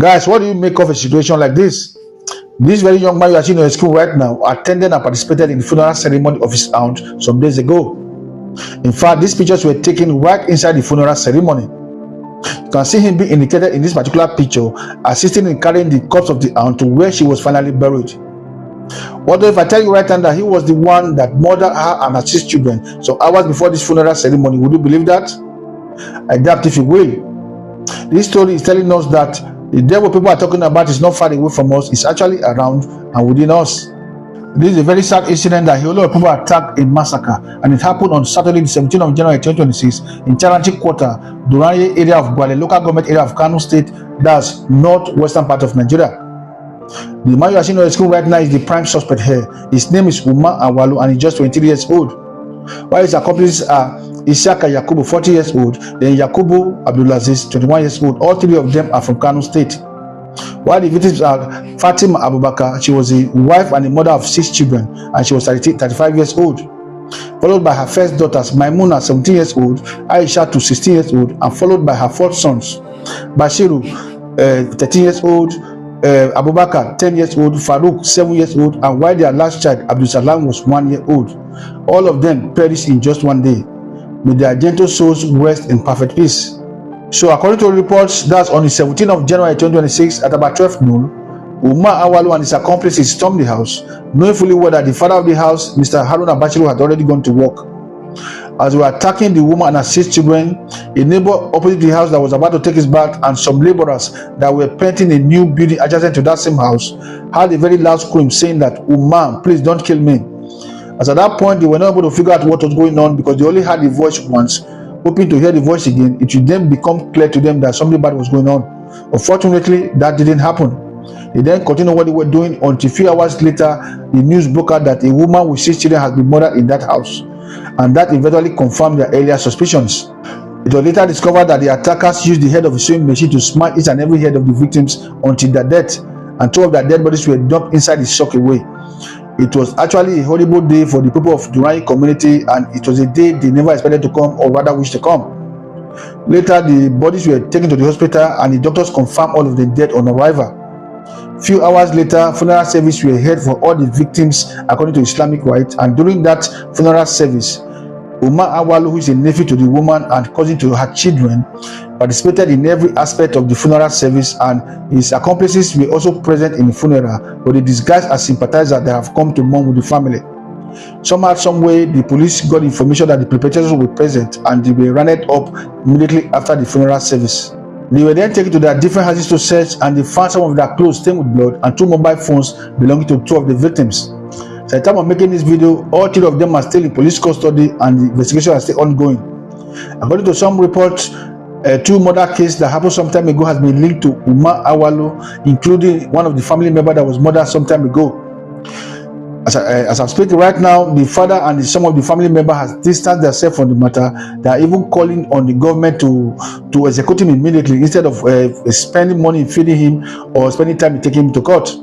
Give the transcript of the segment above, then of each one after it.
Guys, what do you make of a situation like this? This very young man you are seeing in school right now attended and participated in the funeral ceremony of his aunt some days ago. In fact, these pictures were taken right inside the funeral ceremony. You can see him being indicated in this particular picture, assisting in carrying the corpse of the aunt to where she was finally buried. What if I tell you right now that he was the one that murdered her and her 6 children some hours before this funeral ceremony? Would you believe that? I doubt if you will. This story is telling us that the devil people are talking about is not far away from us, it's actually around and within us. This is a very sad incident that a lot of people attacked a massacre, and it happened on Saturday, the 17th of January 2026 in Charanchi Quarter, Duranye area of Gwale, local government area of Kano State, that's northwestern part of Nigeria. The man you are seeing on the screen right now is the prime suspect here. His name is Umar Awalu and he's just 23 years old. While his accomplices are Isiaka Yakubu, 40 years old, then Yakubu Abdulaziz, 21 years old. All 3 of them are from Kano State. While the victims are Fatima Abubakar, she was a wife and a mother of 6 children, and she was 35 years old. Followed by her first daughters, Maimuna, 17 years old, Aisha, 16 years old, and followed by her 4 sons, Bashiru, 13 years old, Abubakar, 10 years old, Farouk, 7 years old, and while their last child, Abdul Salam, was 1 year old. All of them perished in just one day. May their gentle souls rest in perfect peace. So according to reports, that's on the 17th of January 2026 at about 12 noon, Umar Awalu and his accomplices stormed the house, knowing fully well that the father of the house, Mr. Haruna Bashiru, had already gone to work. As they were attacking the woman and her 6 children, a neighbor opposite the house that was about to take his bath and some laborers that were painting a new building adjacent to that same house had a very loud scream saying that, "Umar, please don't kill me." As at that point, they were not able to figure out what was going on because they only heard the voice once, hoping to hear the voice again. It would then become clear to them that something bad was going on. Unfortunately, that didn't happen. They then continued what they were doing until a few hours later, the news broke out that a woman with 6 children has been murdered in that house, and that eventually confirmed their earlier suspicions. It was later discovered that the attackers used the head of a sewing machine to smash each and every head of the victims until their death, and 2 of their dead bodies were dumped inside the sock away. It was actually a horrible day for the people of Duranye community, and it was a day they never expected to come, or rather wish to come. Later, the bodies were taken to the hospital and the doctors confirmed all of them dead on arrival. Few hours later, funeral service were held for all the victims according to Islamic rites, and during that funeral service, Umar Awalu, who is a nephew to the woman and cousin to her children, participated in every aspect of the funeral service, and his accomplices were also present in the funeral, but they disguised as sympathizers that have come to mourn with the family. Somehow, some way, the police got information that the perpetrators were present, and they were rounded up immediately after the funeral service. They were then taken to their different houses to search, and they found some of their clothes stained with blood and 2 mobile phones belonging to 2 of the victims. So at the time of making this video, all 3 of them are still in police custody and the investigation is still ongoing. According to some reports, 2 murder cases that happened some time ago has been linked to Umar Awalu, including one of the family members that was murdered some time ago. As I'm speaking right now, the father and some of the family members has distanced themselves from the matter. They are even calling on the government to execute him immediately instead of spending money in feeding him or spending time in taking him to court.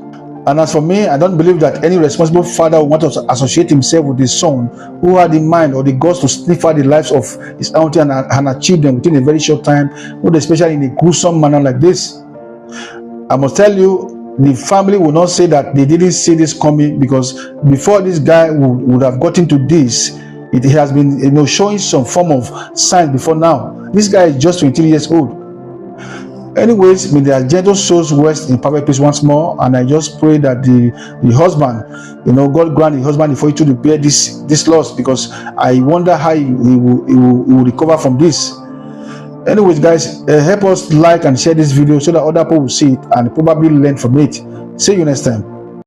And as for me, I don't believe that any responsible father would want to associate himself with his son who had in mind or the guts to sniff out the lives of his auntie and achieve them within a very short time, not especially in a gruesome manner like this. I must tell you, the family will not say that they didn't see this coming, because before this guy would have gotten to this, it has been showing some form of sign before now. This guy is just 23 years old. Anyways, may their gentle souls rest in perfect peace once more, and I just pray that the husband, God grant the husband for you to bear this loss, because I wonder how he will recover from this. Anyways, guys, help us like and share this video so that other people will see it and probably learn from it. See you next time.